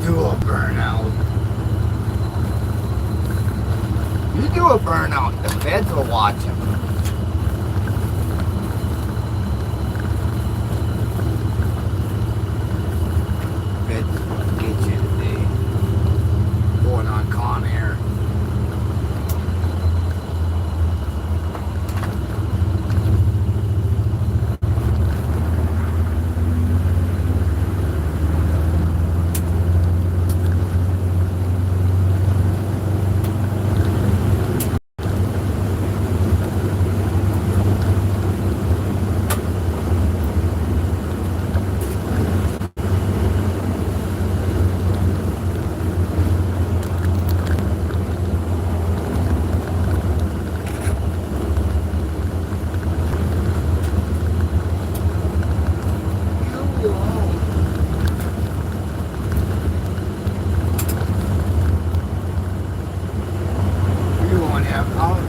do a burnout. You do a burnout, the feds will watch him. Feds get you today. Going on Con Air.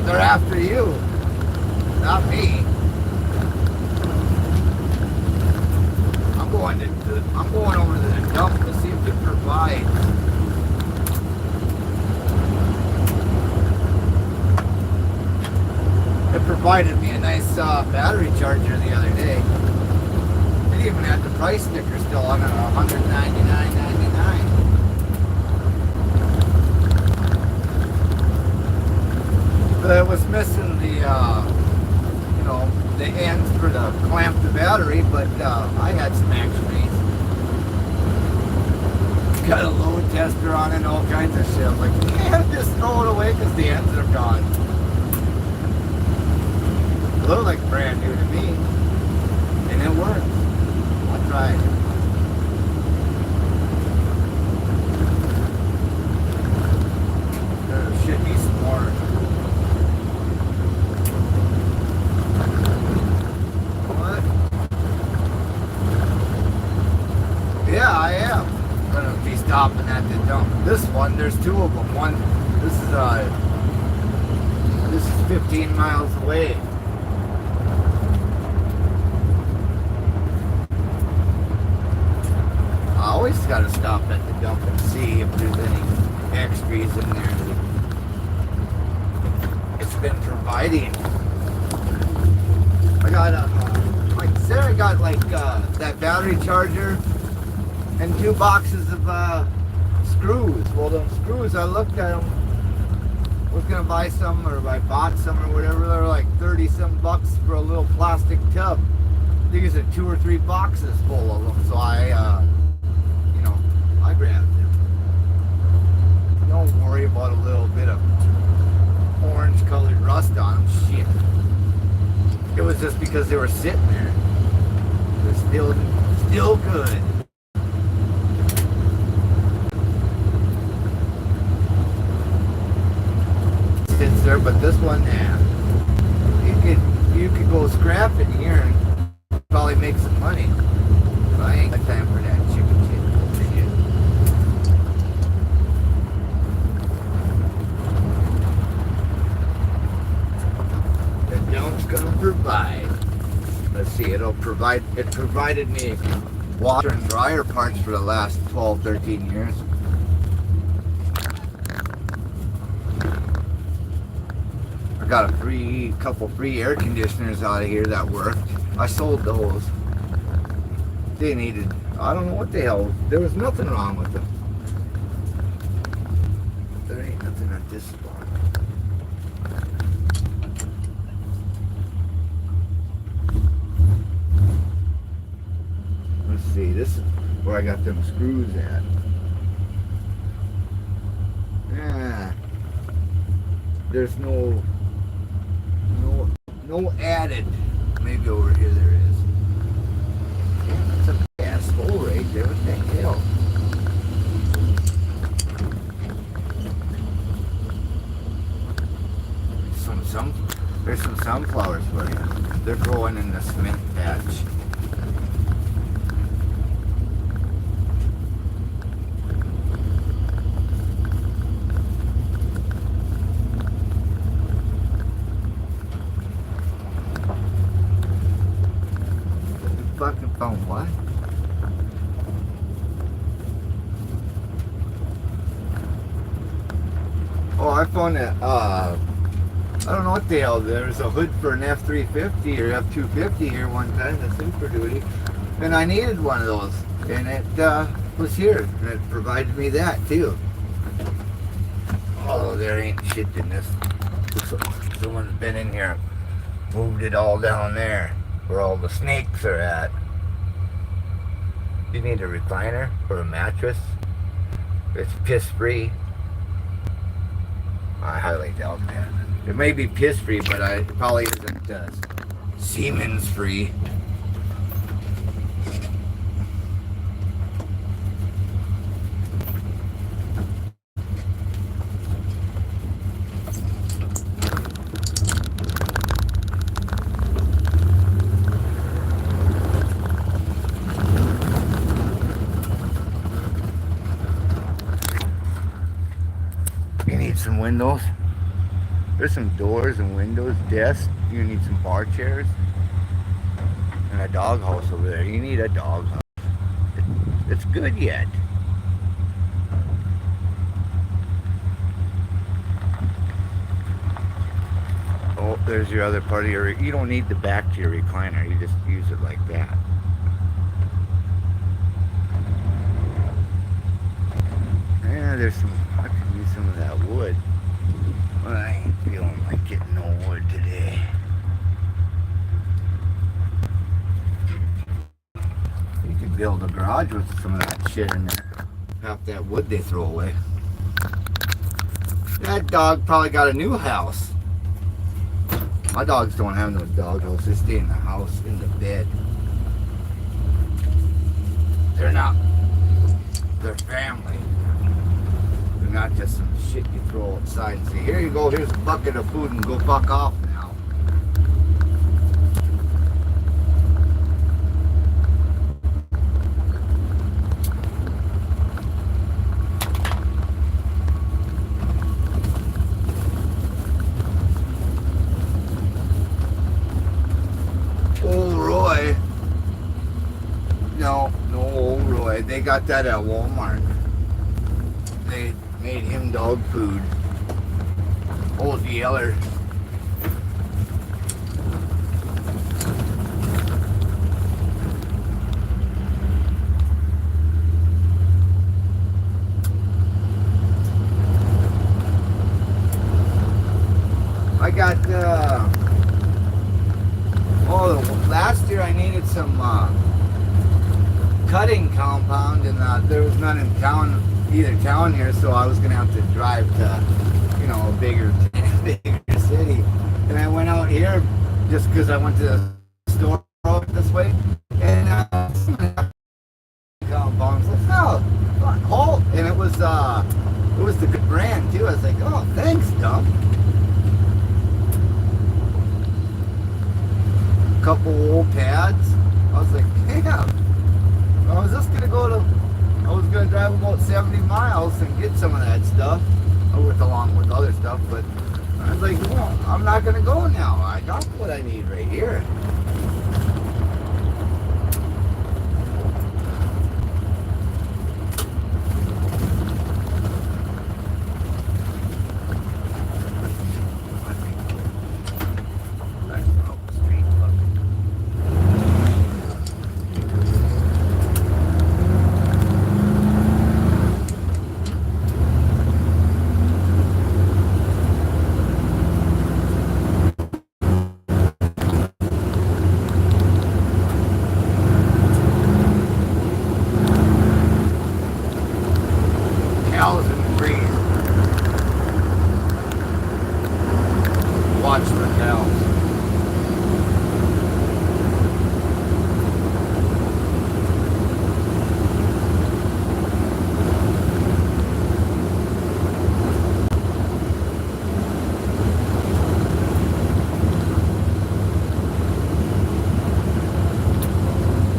They're after you, not me. I'm going over to the dump to see if it provides. It provided me a nice battery charger the other day. It even had the price sticker still on it, $199.99. But it was missing the, the ends for the clamp the battery, but I had some action aids. Got a load tester on it and all kinds of shit. I'm like, you can't just throw it away because the ends are gone. It looked like brand new to me, and it worked. I tried. There should be some more. Yeah, I am gonna be stopping at the dump. This one, there's two of them. This is 15 miles away. I always gotta stop at the dump and see if there's any extras in there. It's been providing. I got like Sarah got like that battery charger and 2 boxes of screws. Well, those screws, I looked at them, was gonna buy some, or I bought some or whatever. They're like 30-some bucks for a little plastic tub. I think it's 2 or 3 boxes full of them. So I grabbed them. Don't worry about a little bit of orange-colored rust on them. Shit. It was just because they were sitting there. They're still good. Sits there, but this one, yeah, you could go scrap it here and probably make some money. But I ain't got time for that chicken shit. The dump's gonna provide. Let's see, it provided me washer and dryer parts for the last 12, 13 years. I got a couple free air conditioners out of here that worked. I sold those. They needed, I don't know what the hell, there was nothing wrong with them. There ain't nothing at this spot. Let's see, this is where I got them screws at. Yeah. There's no added. Maybe over here there is. That's a gas hole right there. What the hell? There's some sunflowers for you. They're growing in the cement patch. Fucking phone, what? Oh, I found that, I don't know what the hell, there was a hood for an F-350 or F-250 here one time, the Super Duty, and I needed one of those, and it was here, and it provided me that too. Although there ain't shit in this. Someone's been in here, moved it all down there, where all the snakes are at. You need a recliner or a mattress. It's piss-free. I highly doubt that. It may be piss-free, but it probably isn't Siemens-free. You need some windows. There's some doors and windows, desks. You need some bar chairs. And a doghouse over there. You need a doghouse. It's good yet. Oh, there's your other part of your... You don't need the back to your recliner. You just use it like that. Yeah, there's some... I could use some of that wood. But I ain't feeling like getting no wood today. You could build a garage with some of that shit in there. Half that wood they throw away. That dog probably got a new house. My dogs don't have no dog house. They stay in the house, in the bed. They're not. They're family. Not just some shit you throw outside and say, here you go, here's a bucket of food and go fuck off now. Old Roy. No Old Roy. They got that at Walmart. They made him dog food. Old Yeller. I got last year I needed some cutting compound, and there was none in either town here, so I was gonna have to drive to, a bigger city. And I went out here just because I went to the store this way, and compounds. Like, oh, Holt, and it was the good brand too. I was like, oh, thanks, Dump. Couple old pads. I was like, damn. I was just gonna I was gonna drive about 70 miles and get some of that stuff, along with other stuff, but I was like, well, I'm not gonna go now. I got what I need right here.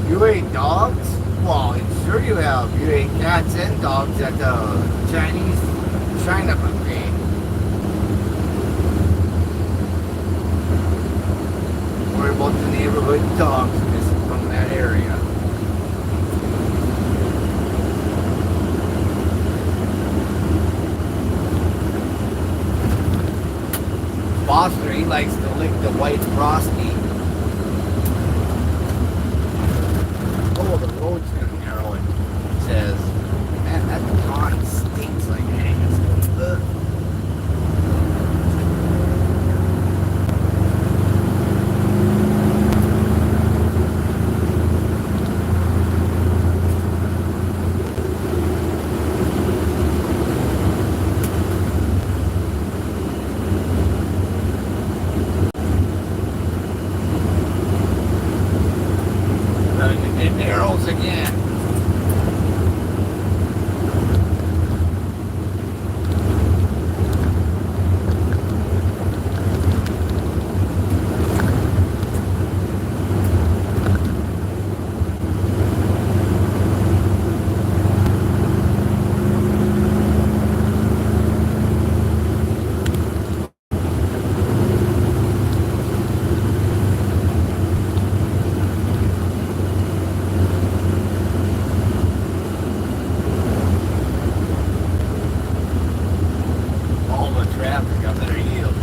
You ate dogs? Well, sure you have. You ate cats and dogs at the Chinese China buffet. Worry about the neighborhood dogs missing from that area. likes to lick the white frosty. Oh, the road's gonna narrow it. It says, man, that pond stinks like angus. Ugh. It narrows again. All the traffic, I better yield.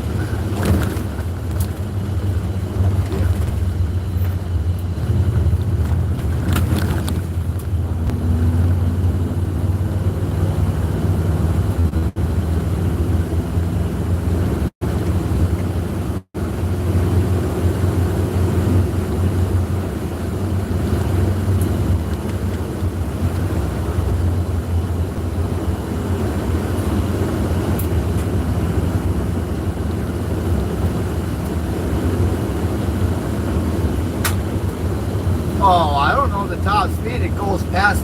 Oh, I don't know the top speed. It goes past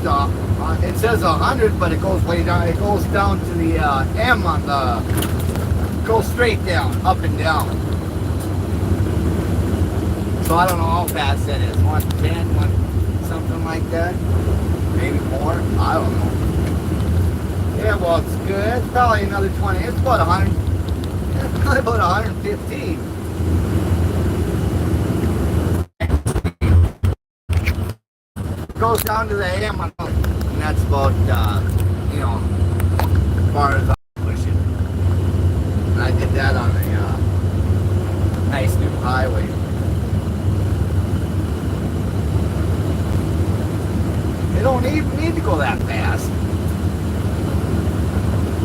it says 100, but it goes way down. It goes down to the M on the. Goes straight down, up and down. So I don't know how fast that is. 110, something like that. Maybe more. I don't know. Yeah, well, it's good. It's probably another 20. It's about 100. It's probably about 115. Goes down to the AM, and that's about, you know, as far as I'm pushing. And I did that on a nice new highway. They don't even need to go that fast.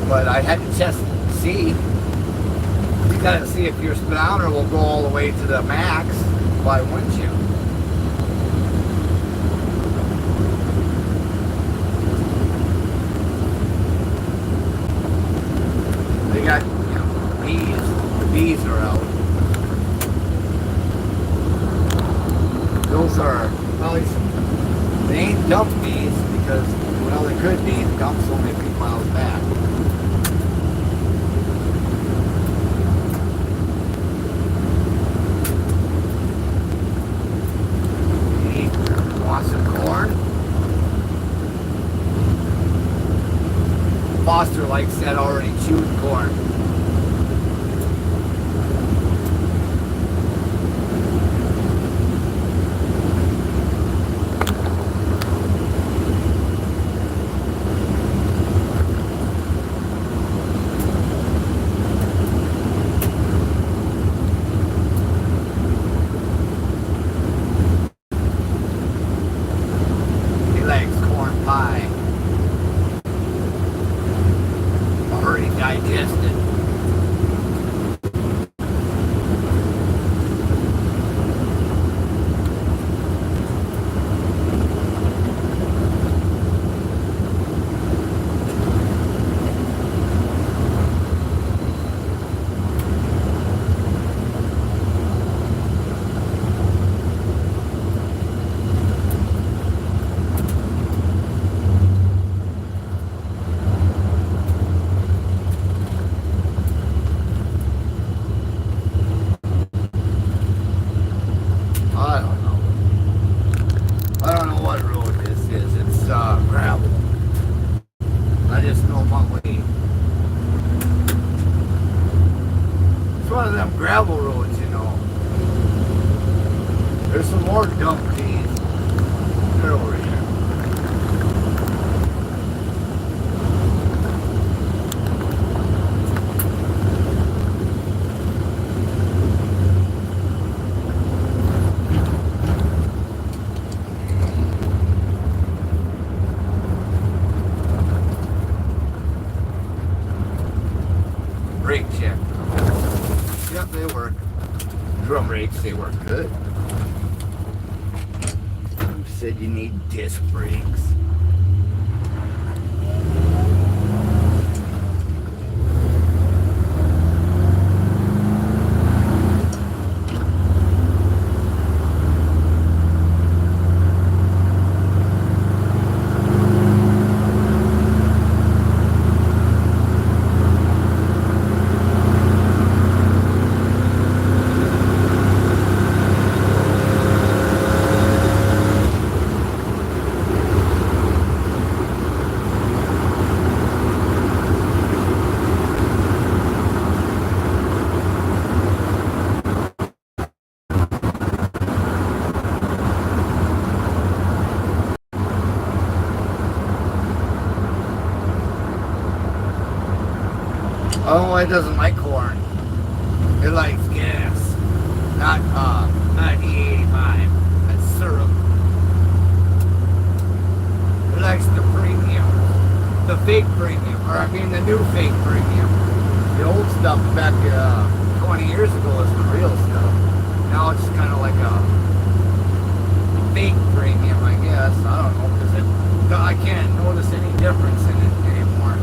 But I had to test and see. You gotta see if your speedometer will go all the way to the max. Why wouldn't you? They got, you know, bees. The bees are out. Those are probably some, they ain't dump bees because, well, they could be dumped so many miles back. Want some corn? Foster likes that already chewed corn. He likes corn pie. Already digested. I don't know. I don't know what road this is. It's gravel. I just know my way. It's one of them gravel roads, you know. There's some more dump fees. They're over here. brakes, they work good. Who said you need disc brakes? Oh, it doesn't like corn. It likes gas. Not E85. That's syrup. It likes the premium. The fake premium. Or I mean the new fake premium. The old stuff back 20 years ago was the real stuff. Now it's kind of like a fake premium, I guess. I don't know, because I can't notice any difference in it anymore.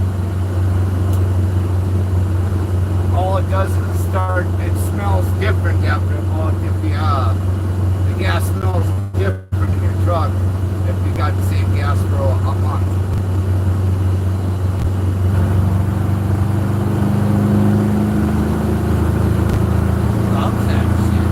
All it does is it smells different after about if the gas smells different in your truck if you got the same gas for a month. Loves that shit.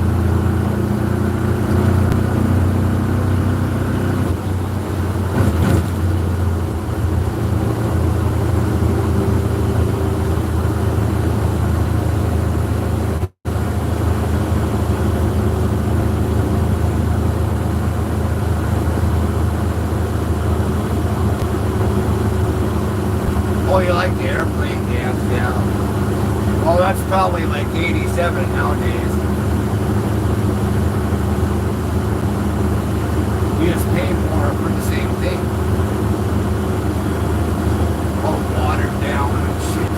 Oh, you like the airplane gas? Yeah. Well, that's probably like 87 nowadays. You just pay more for the same thing. All watered down and shit.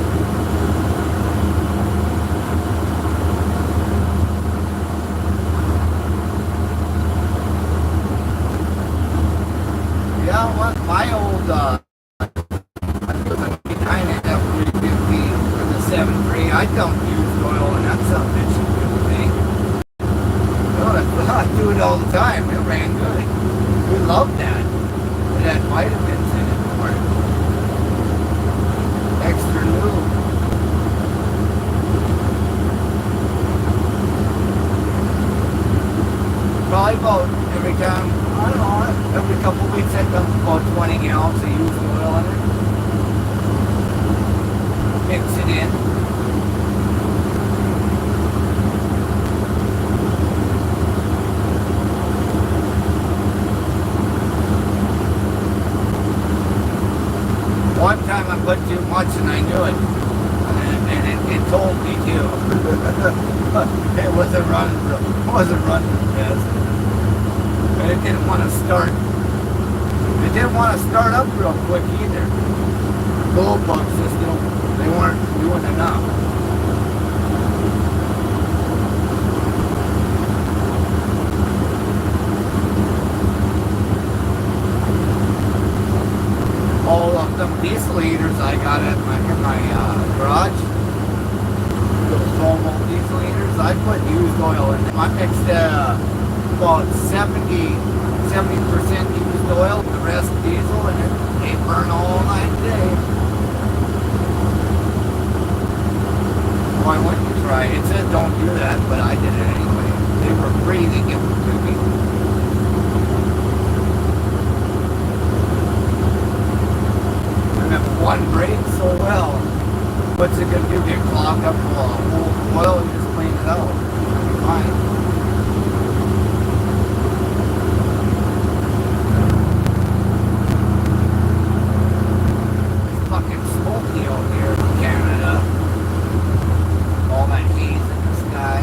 Yeah, what my old I dumped used oil and that's something that should do with me. I do it all the time. It ran good. We loved that. It had vitamins in it for it. Extra lube. Probably about every time, I don't know, every couple of weeks I dump about 20 gallons of used oil in it. Mix it in. One time I put too much and I knew it, and it told me too. It wasn't running the best, and it didn't want to start. It didn't want to start up real quick either. The glow plug system, they weren't doing enough. All of them diesel heaters I got in my garage, those normal diesel heaters, I put used oil in them. I mixed about 70% used oil, the rest diesel, and they burn all night day. Why wouldn't you try? It said don't do that, but I did it anyway. They were free, they give them to me. One breaks so well. What's it gonna do? Get clogged up full of oil and just clean it out. It'll be fine. It's fucking smoky out here in Canada. All that haze in the sky.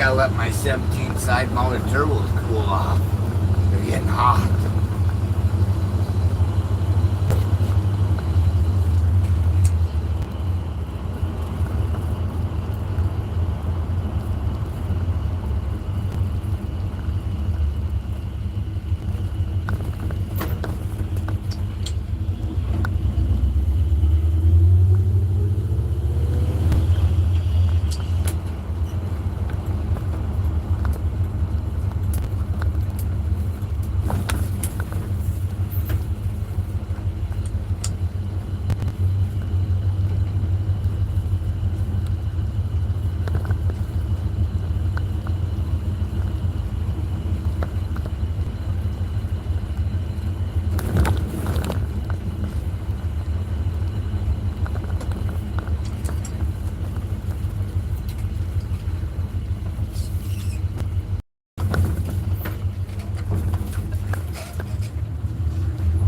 gotta let my 17 side mounted turbos cool off. They're getting hot.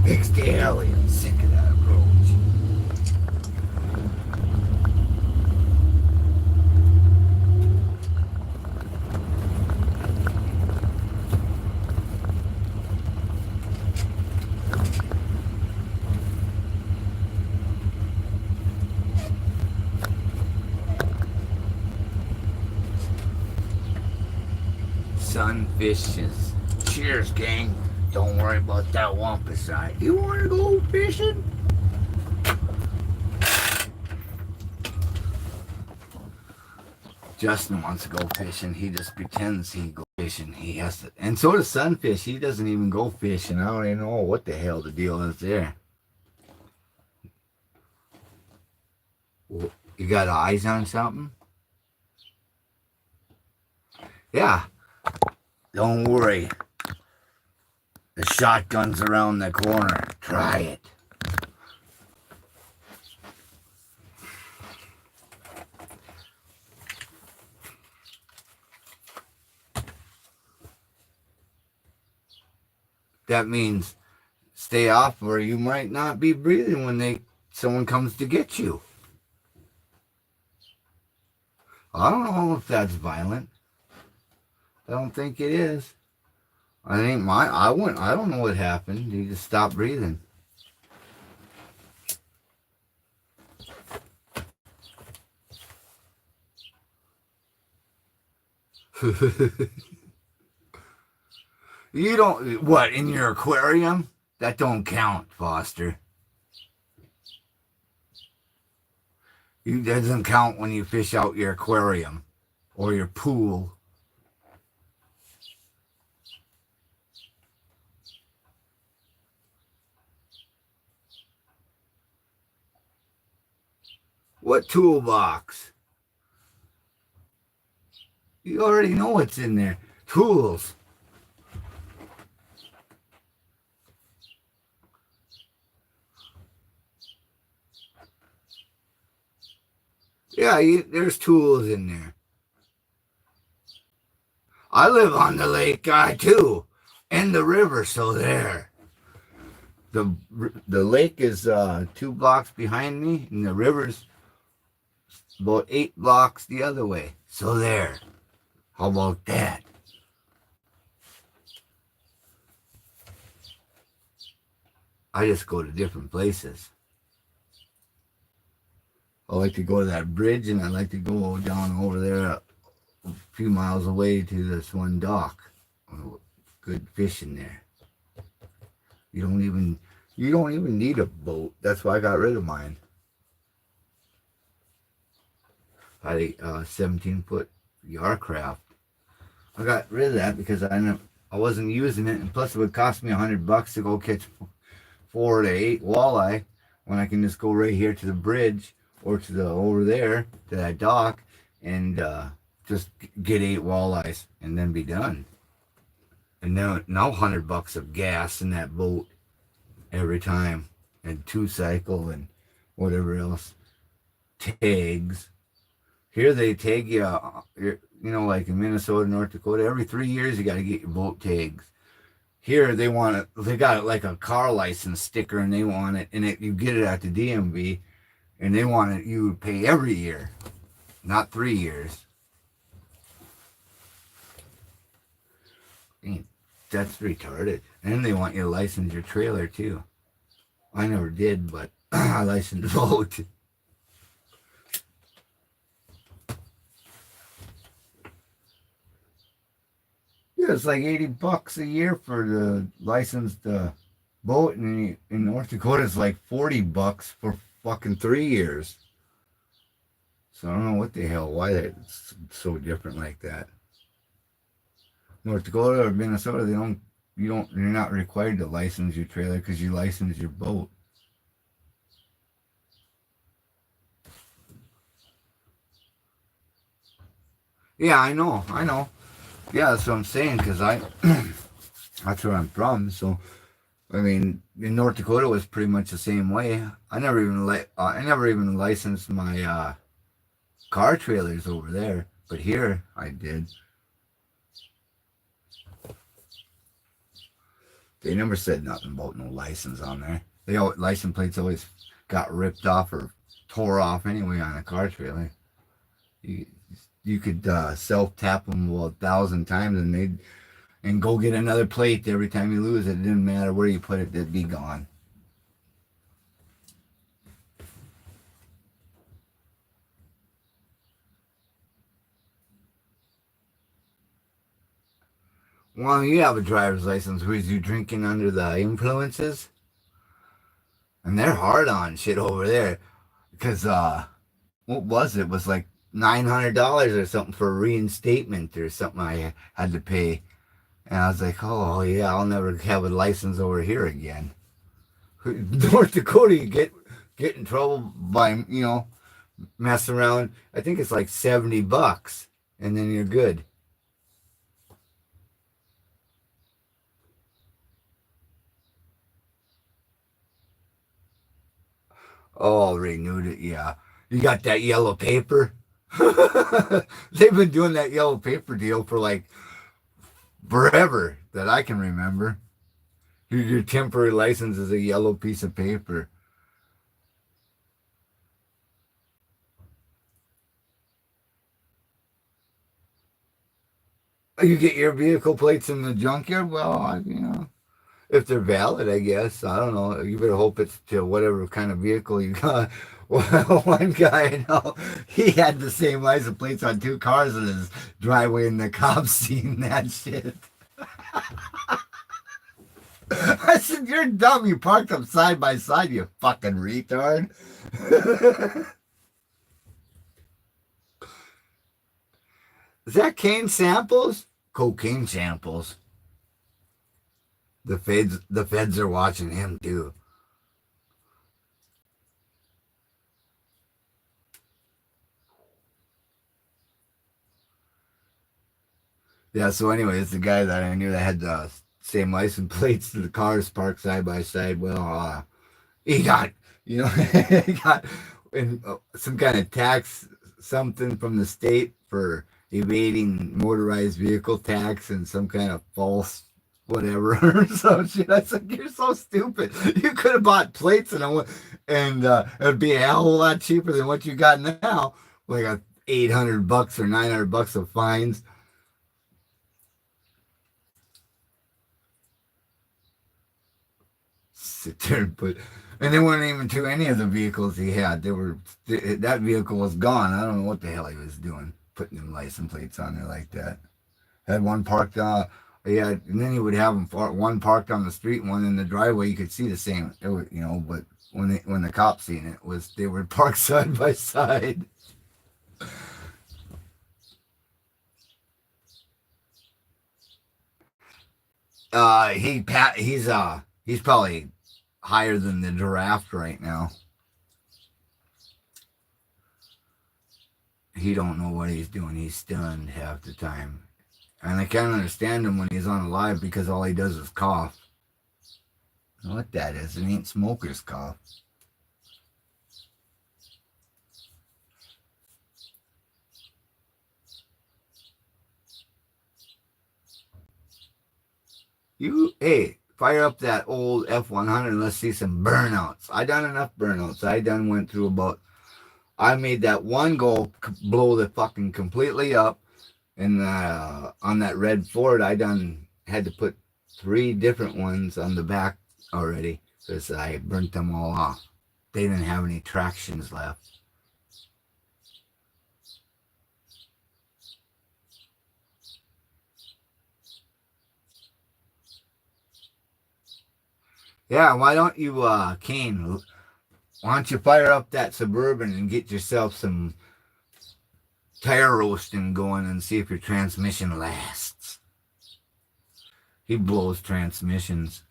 Fix the alien, sick of that approach. Sunfishes. Cheers, gang. Don't worry about that wampus eye. You want to go fishing? Justin wants to go fishing. He just pretends he goes fishing. He has to, and so does Sunfish. He doesn't even go fishing. I don't even know what the hell the deal is there. You got eyes on something? Yeah. Don't worry. The shotgun's around the corner. Try it. That means stay off or you might not be breathing when someone comes to get you. I don't know if that's violent. I don't think it is. I don't know what happened. You just stopped breathing. You don't, what, in your aquarium? That don't count, Foster. It doesn't count when you fish out your aquarium or your pool. What toolbox? You already know what's in there. Tools. Yeah, there's tools in there. I live on the lake, guy, too. And the river, so there. The lake is 2 blocks behind me, and the river's about 8 blocks the other way. So there. How about that? I just go to different places. I like to go to that bridge, and I like to go down over there a few miles away to this one dock. Good fishing there. You don't even need a boat. That's why I got rid of mine. I had a 17-foot Yarcraft. I got rid of that because I wasn't using it, and plus it would cost me $100 to go catch 4 to 8 walleye when I can just go right here to the bridge or to over there to that dock and just get 8 walleyes and then be done. And now $100 of gas in that boat every time, and 2-cycle and whatever else. Tags. Here they tag you, like in Minnesota, North Dakota, every 3 years you got to get your boat tags. Here they got it like a car license sticker, and they want it, and you get it at the DMV, and they want it, you pay every year, not 3 years. That's retarded. And they want you to license your trailer too. I never did, but I licensed both. Yeah, it's like $80 a year for the licensed boat, and in North Dakota it's like $40 for fucking 3 years. So I don't know what the hell, why that's so different like that. North Dakota or Minnesota, you're not required to license your trailer because you license your boat. Yeah, I know. Yeah, that's what I'm saying, because that's where I'm from. So, I mean, in North Dakota it was pretty much the same way. I never even licensed my car trailers over there, but here I did. They never said nothing about no license on there. License plates always got ripped off or tore off anyway on a car trailer. You you could self tap them about 1,000 times and go get another plate every time you lose it. It didn't matter where you put it; it'd be gone. Well, you have a driver's license. Was you drinking under the influences? And they're hard on shit over there because what was it? It was like $900 or something for a reinstatement or something I had to pay. And I was like, oh yeah, I'll never have a license over here again. North Dakota, you get in trouble by messing around. I think it's like $70, and then you're good. Oh, renewed it. Yeah, you got that yellow paper. They've been doing that yellow paper deal for like forever that I can remember. Your temporary license is a yellow piece of paper. You get your vehicle plates in the junkyard. Well, if they're valid, I guess. I don't know. You better hope it's to whatever kind of vehicle you got. Well, one guy I know, he had the same license plates on two cars in his driveway, and the cops seen that shit. I said, "You're dumb. You parked them side by side, you fucking retard." Is that cane samples? Cocaine samples. The feds are watching him too. Yeah, so anyway, it's the guy that I knew that had the same license plates to the cars parked side by side. Well, he got, he got some kind of tax, something from the state for evading motorized vehicle tax and some kind of false whatever or some shit. I said, you're so stupid. You could have bought plates and it'd be a whole lot cheaper than what you got now, like a $800 or $900 of fines. Sit there and put, and they weren't even to any of the vehicles he had. That vehicle was gone. I don't know what the hell he was doing, putting them license plates on there like that. Had one parked, yeah, and then he would have them one parked on the street, one in the driveway. You could see the same, but when the cops seen it, they were parked side by side. He's probably higher than the giraffe right now. He don't know what he's doing. He's stunned half the time. And I can't understand him when he's on a live because all he does is cough. What that is, it ain't smoker's cough. Hey, fire up that old F100 and let's see some burnouts. I done enough burnouts. Went through I made that one go blow the fucking completely up. And on that red Ford, I done had to put 3 different ones on the back already because I burnt them all off. They didn't have any tractions left. Yeah, why don't you, Kane, why don't you fire up that Suburban and get yourself some tire roasting going and see if your transmission lasts. He blows transmissions.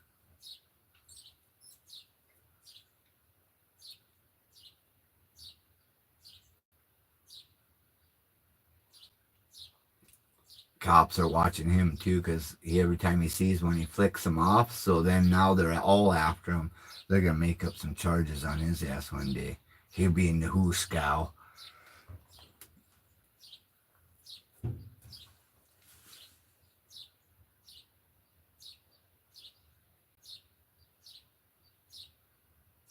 Cops are watching him too because every time he sees one, he flicks them off. So then now they're all after him. They're going to make up some charges on his ass one day. He'll be in the hooskow.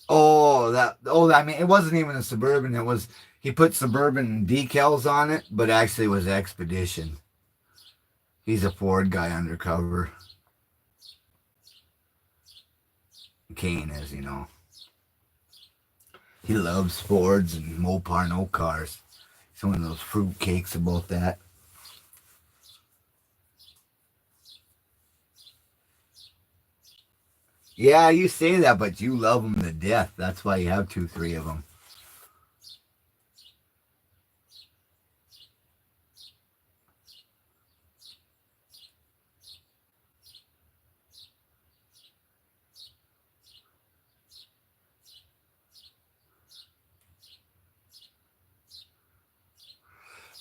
I mean, it wasn't even a Suburban. It was, he put Suburban decals on it, but actually it was Expedition. He's a Ford guy undercover. Kane is, you know. He loves Fords and Mopar no cars. He's one of those fruit cakes about that. Yeah, you say that, but you love them to death. That's why you have 2, 3 of them.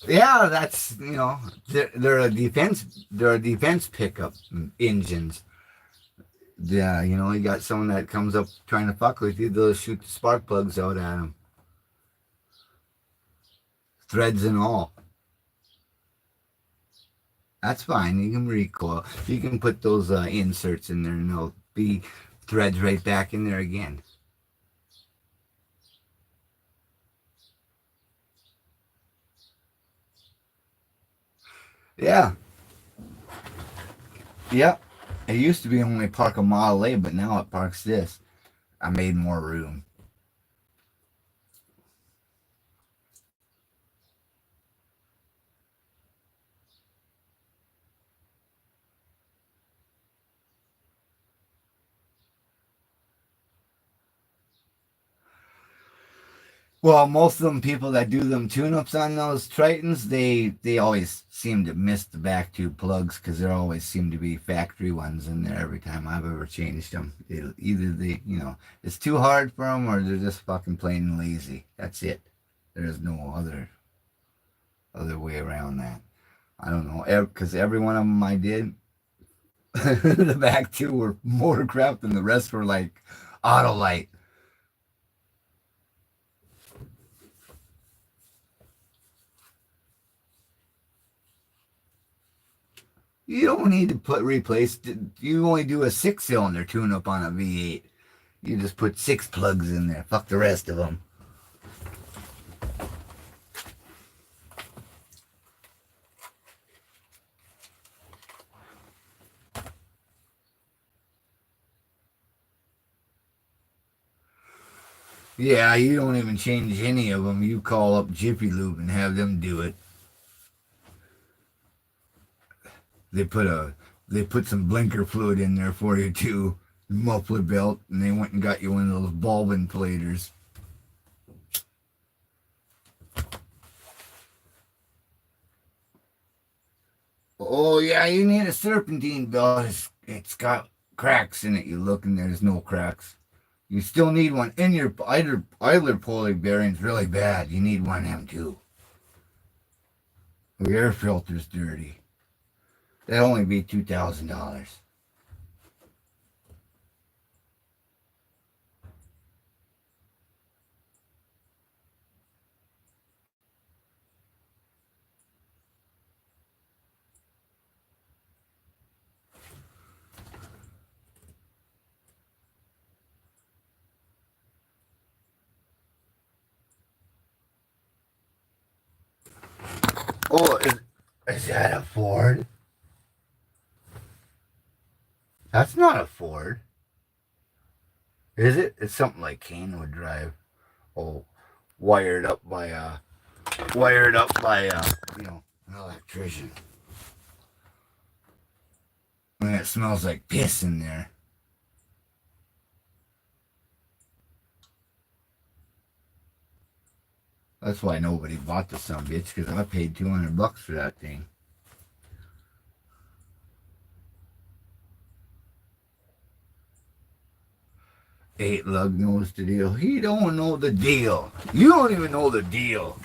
Yeah, that's, you know, they're a defense pickup engines. Yeah, you know, you got someone that comes up trying to fuck with you, they'll shoot the spark plugs out at them, threads and all. That's fine. You can recoil. You can put those inserts in there, and they'll be threads right back in there again. Yeah. Yep. It used to be only park a mile away, but now it parks this. I made more room. Well, most of them people that do them tune-ups on those Tritons, they always seem to miss the back tube plugs because there always seem to be factory ones in there every time I've ever changed them. Either they, you know, it's too hard for them or they're just fucking plain lazy. That's it. There's no other way around that. I don't know, because every one of them I did, the back two were motorcraft and the rest were like Autolite. You don't need to replace. You only do a 6-cylinder tune-up on a V8. You just put 6 plugs in there. Fuck the rest of them. Yeah, you don't even change any of them. You call up Jiffy Lube and have them do it. They put a they put some blinker fluid in there for you too, muffler belt, and they went and got you one of those bulb inflators. Oh yeah, you need a serpentine belt. It's got cracks in it. You look and there's no cracks. You still need one in your idler pulley bearings really bad. You need one of them too. The air filter's dirty. That'll only be $2,000. Oh, is that a Ford? That's not a Ford, is it? It's something like Kane would drive. Oh, wired up by an electrician. And it smells like piss in there. That's why nobody bought the son bitch, because I paid $200 for that thing. 8 lug knows the deal. He don't know the deal. You don't even know the deal.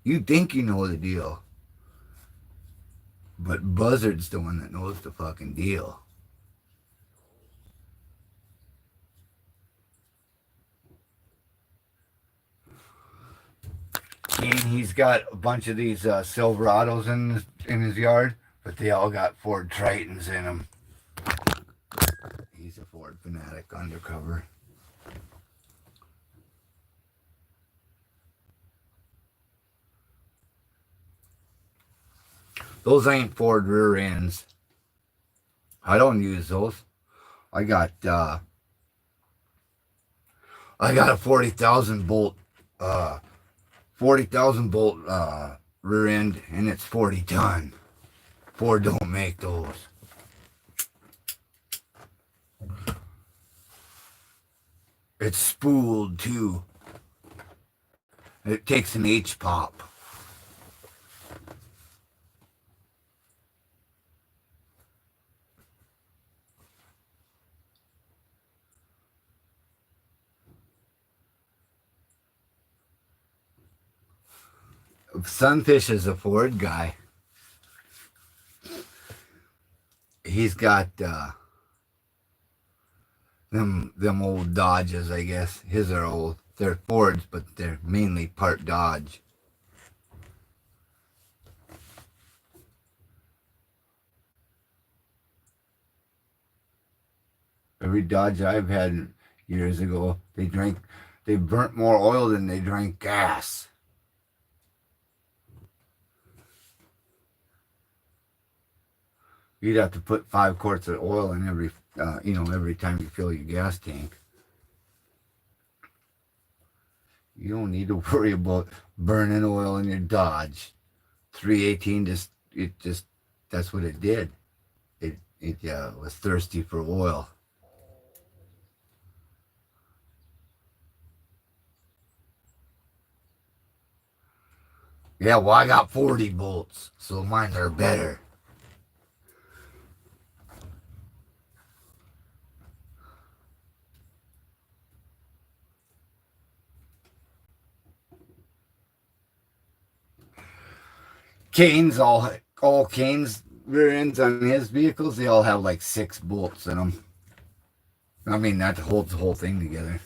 You think you know the deal. But Buzzard's the one that knows the fucking deal. And he's got a bunch of these Silverados in his yard, but they all got Ford Tritons in them. He's a Ford fanatic undercover. Those ain't Ford rear ends. I don't use those. I got a 40,000 bolt 40,000 bolt rear end, and it's 40 ton. Ford don't make those. It's spooled too. It takes an H-pop. Sunfish is a Ford guy. He's got them old Dodges, I guess. His are old. They're Fords, but they're mainly part Dodge. Every Dodge I've had years ago, they burnt more oil than they drank gas. You'd have to put 5 quarts of oil in every time you fill your gas tank. You don't need to worry about burning oil in your Dodge. 318 that's what it did. It was thirsty for oil. Yeah, well, I got 40 bolts, so mine are better. All Kane's rear ends on his vehicles, they all have like 6 bolts in them. I mean, that holds the whole thing together.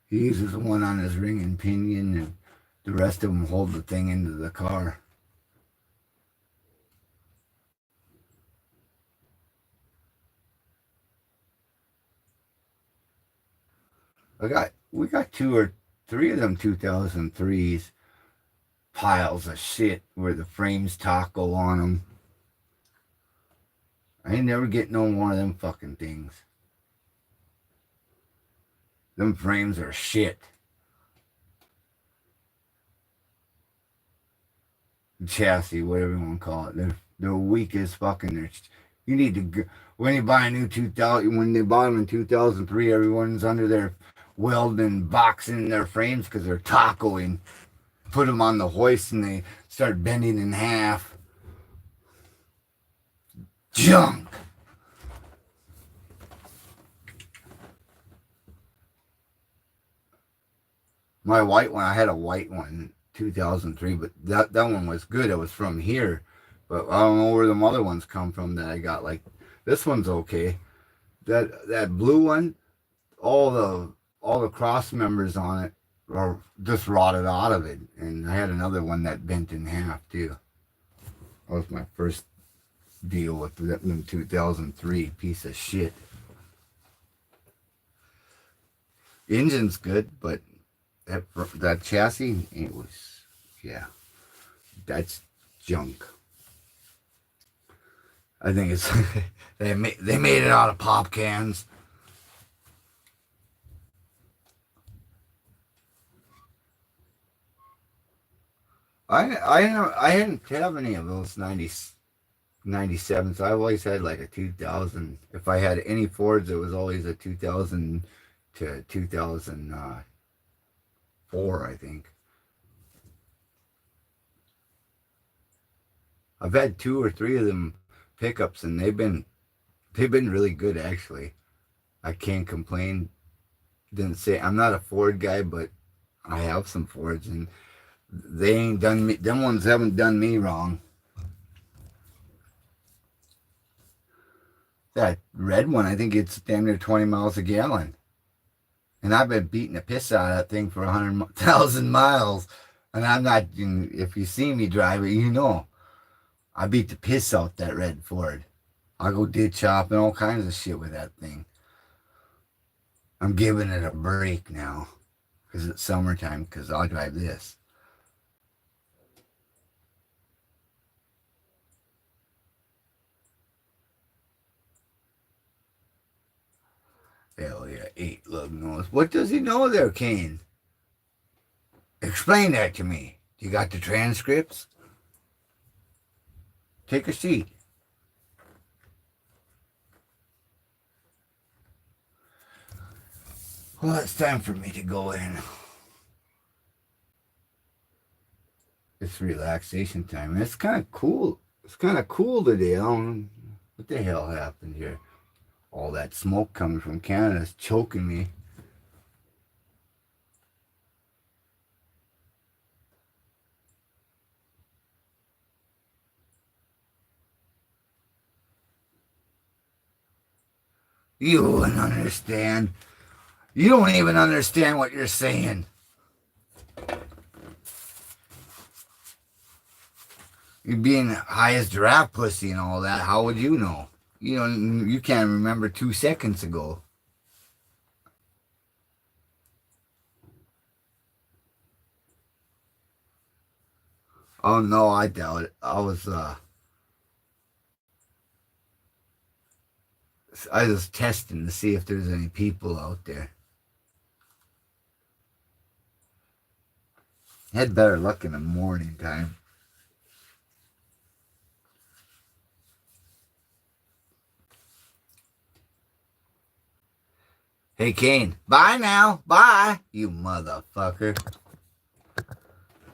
He uses one on his ring and pinion, and the rest of them hold the thing into the car. We got 2 or 3 of them 2003s piles of shit where the frames tackle on them. I ain't never get no more of them fucking things. Them frames are shit. Chassis, whatever you want to call it. They're weak as fucking. You need to when you buy a new 2000. When they bought them in 2003, everyone's under their welding, boxing their frames because they're tacoing. Put them on the hoist and they start bending in half. Junk. My white one, I had a white one, 2003, but that one was good. It was from here, but I don't know where the other ones come from that I got. Like this one's okay. That blue one, all the cross members on it are just rotted out of it, and I had another one that bent in half too. That was my first deal with them 2003 piece of shit. Engine's good, but that chassis, it was, yeah, that's junk. I think it's they made it out of pop cans. I didn't have any of those 97s. I always had like a 2000. If I had any Fords, it was always a 2000 to 2004, I think. I've had two or three of them pickups, and they've been really good actually. I can't complain. Didn't say I'm not a Ford guy, but I have some Fords, and they ain't done me. Them ones haven't done me wrong. That red one, I think it's damn near 20 miles a gallon. And I've been beating the piss out of that thing for 100,000 miles. And I'm not, if you see me drive it, you know. I beat the piss out that red Ford. I go ditch chopping all kinds of shit with that thing. I'm giving it a break now because it's summertime because I'll drive this. Hell yeah, 8 lug nose. What does he know there, Kane? Explain that to me. You got the transcripts? Take a seat. Well, it's time for me to go in. It's relaxation time. It's kind of cool. It's kind of cool today. I don't know what the hell happened here. All that smoke coming from Canada is choking me. You wouldn't understand. You don't even understand what you're saying. You're being high as giraffe pussy and all that. How would you know? You can't remember 2 seconds ago. Oh no, I doubt it. I was testing to see if there's any people out there. Had better luck in the morning time. Hey Kane, bye now. Bye, you motherfucker.